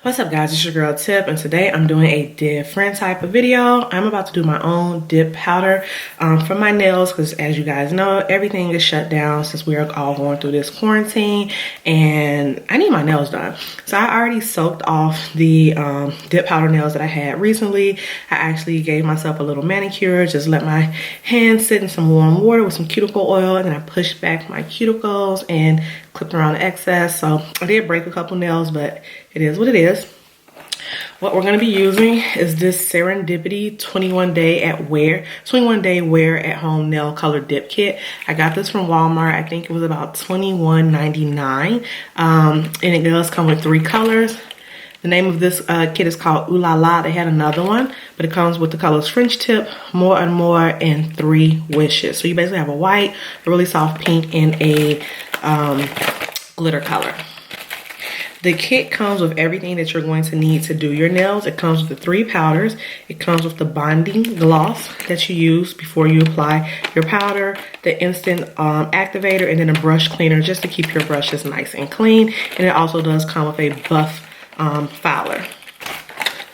What's up guys, it's your girl Tip, and today I'm doing a different type of video. I'm about to do my own dip powder for my nails because, as you guys know, everything is shut down since we are all going through this quarantine and I need my nails done. So I already soaked off the dip powder nails that I had recently. I actually gave myself a little manicure, just let my hands sit in some warm water with some cuticle oil, and then I pushed back my cuticles and clipped around the excess. So I did break a couple nails, but it is what it is. What we're going to be using is this Serendipity 21-day wear at home nail color dip kit. I got this from Walmart. I think it was about $21.99. And it does come with 3 colors. The name of this kit is called Ooh La La. They had another one, but it comes with the colors French Tip, More and More, and 3 Wishes. So you basically have a white, a really soft pink, and a glitter color. The kit comes with everything that you're going to need to do your nails. It comes with the 3 powders. It comes with the bonding gloss that you use before you apply your powder, the instant activator, and then a brush cleaner just to keep your brushes nice and clean. And it also does come with a buff filer.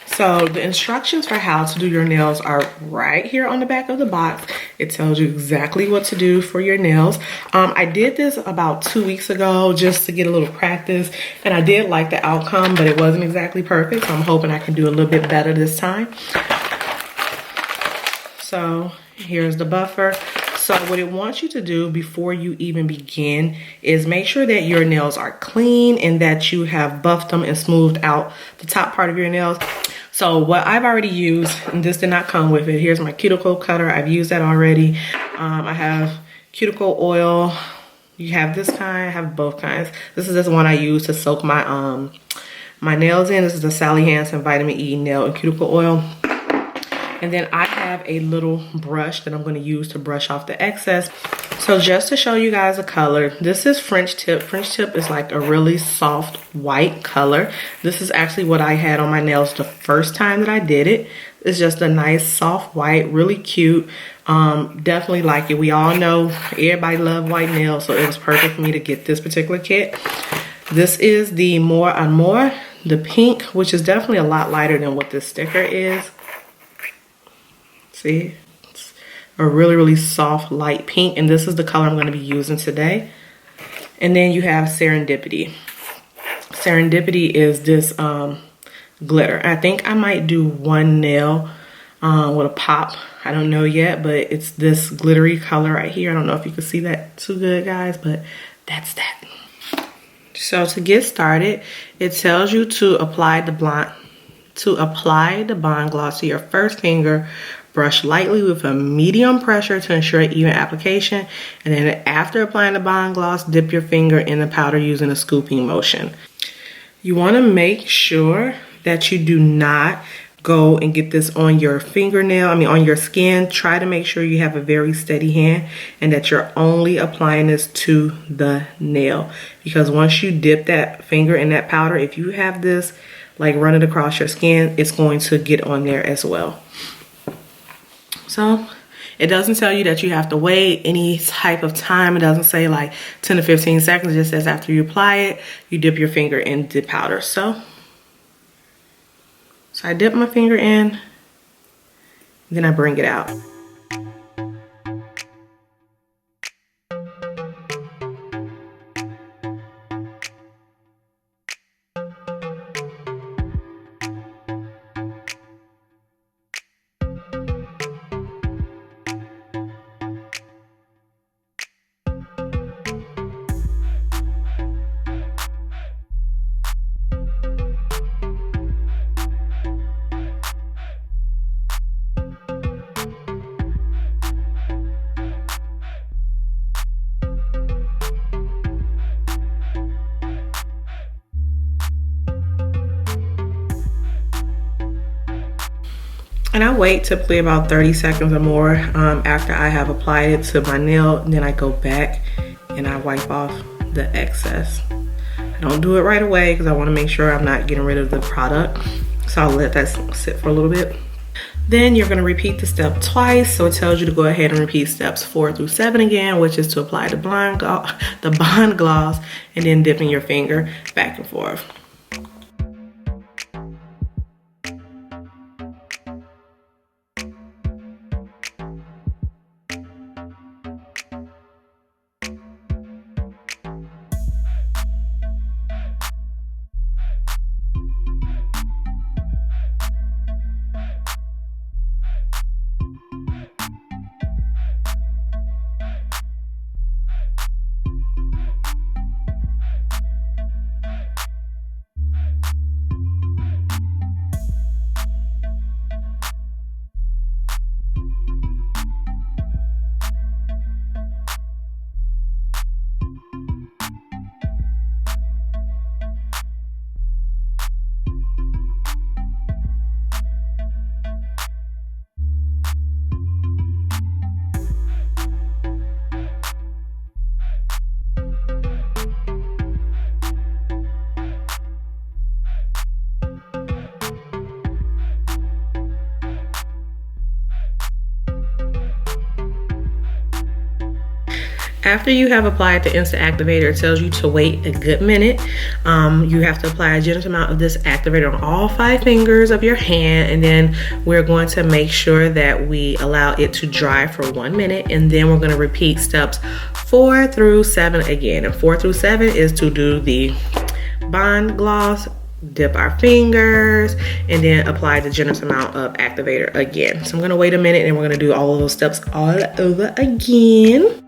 So the instructions for how to do your nails are right here on the back of the box. It tells you exactly what to do for your nails. I did this about 2 weeks ago just to get a little practice, and I did like the outcome, but it wasn't exactly perfect. So I'm hoping I can do a little bit better this time. So here's the buffer. So what it wants you to do before you even begin is make sure that your nails are clean and that you have buffed them and smoothed out the top part of your nails. So what I've already used, and this did not come with it, here's my cuticle cutter. I've used that already. I have cuticle oil. You have this kind, I have both kinds. This is the one I use to soak my my nails in. This is the Sally Hansen Vitamin E Nail and Cuticle Oil. And then I have a little brush that I'm going to use to brush off the excess. So just to show you guys a color, this is French Tip. French Tip is like a really soft white color. This is actually what I had on my nails the first time that I did it. It's just a nice soft white, really cute. Definitely like it. We all know everybody loves white nails, so it was perfect for me to get this particular kit. This is the More and More, the pink, which is definitely a lot lighter than what this sticker is. See, it's a really, really soft light pink, and this is the color I'm going to be using today. And then you have Serendipity. Serendipity is this glitter. I think I might do one nail with a pop. I don't know yet, but it's this glittery color right here. I don't know if you can see that too good, guys, but that's that. So to get started, it tells you to apply the bond gloss to your first finger. Brush lightly with a medium pressure to ensure even application. And then after applying the bond gloss, dip your finger in the powder using a scooping motion. You want to make sure that you do not go and get this on your fingernail, on your skin. Try to make sure you have a very steady hand and that you're only applying this to the nail. Because once you dip that finger in that powder, if you have this like running across your skin, it's going to get on there as well. So it doesn't tell you that you have to wait any type of time. It doesn't say like 10 to 15 seconds. It just says after you apply it, you dip your finger in the powder. So I dip my finger in, then I bring it out. And I wait typically about 30 seconds or more after I have applied it to my nail. And then I go back and I wipe off the excess. I don't do it right away because I want to make sure I'm not getting rid of the product. So I'll let that sit for a little bit. Then you're going to repeat the step twice. So it tells you to go ahead and repeat steps 4 through 7 again, which is to apply the bond gloss and then dipping your finger back and forth. After you have applied the instant activator, it tells you to wait a good minute. You have to apply a generous amount of this activator on all 5 fingers of your hand, and then we're going to make sure that we allow it to dry for 1 minute, and then we're going to repeat steps 4 through 7 again. And 4 through 7 is to do the bond gloss, dip our fingers, and then apply the generous amount of activator again. So I'm going to wait a minute, and we're going to do all of those steps all over again.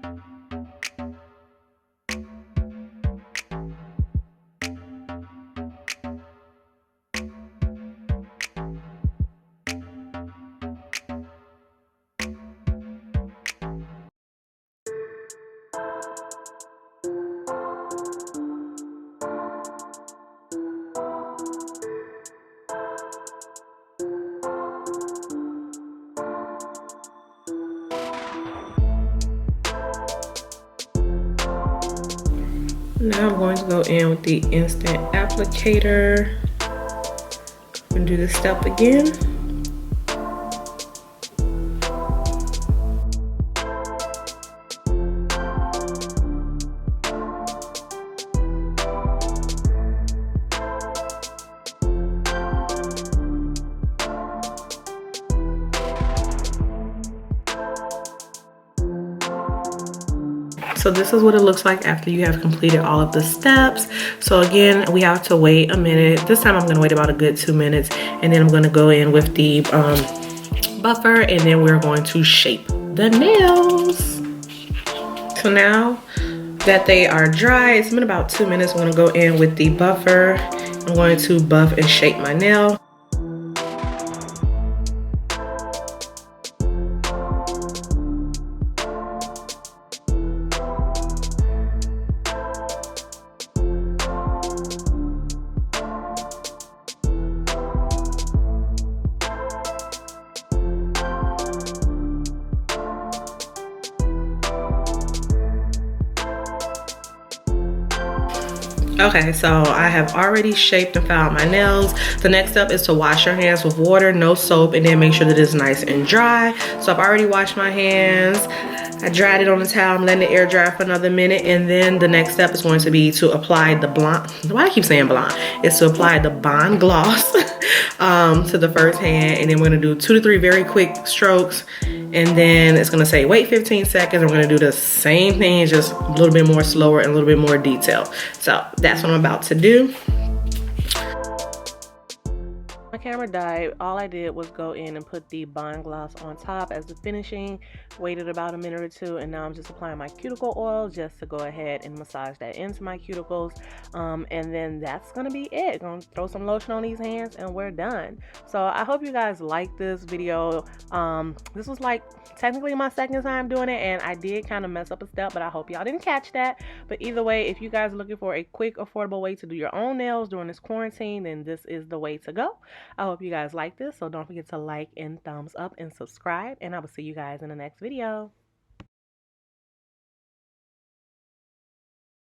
Now I'm going to go in with the instant applicator and do this step again. So this is what it looks like after you have completed all of the steps. So again, we have to wait a minute. This time I'm gonna wait about a good 2 minutes, and then I'm gonna go in with the buffer, and then we're going to shape the nails. So now that they are dry, it's been about 2 minutes. I'm gonna go in with the buffer. I'm going to buff and shape my nail. Okay, so I have already shaped and filed my nails. The next step is to wash your hands with water, no soap, and then make sure that it's nice and dry. So I've already washed my hands. I dried it on the towel. I'm letting the air dry for another minute, and then the next step is going to be to apply the blonde. Why do I keep saying blonde? It's to apply the bond gloss to the first hand, and then we're gonna do 2 to 3 very quick strokes, and then it's gonna say wait 15 seconds. We're gonna do the same thing, just a little bit more slower and a little bit more detailed. So that's what I'm about to do. My camera died. All I did was go in and put the bond gloss on top as the finishing, waited about a minute or 2, and now I'm just applying my cuticle oil just to go ahead and massage that into my cuticles. And then that's gonna be it. Gonna throw some lotion on these hands and we're done. So I hope you guys like this video. This was like technically my second time doing it, and I did kind of mess up a step, but I hope y'all didn't catch that. But either way, if you guys are looking for a quick, affordable way to do your own nails during this quarantine, then this is the way to go. I hope you guys like this, so don't forget to like and thumbs up and subscribe, and I will see you guys in the next video.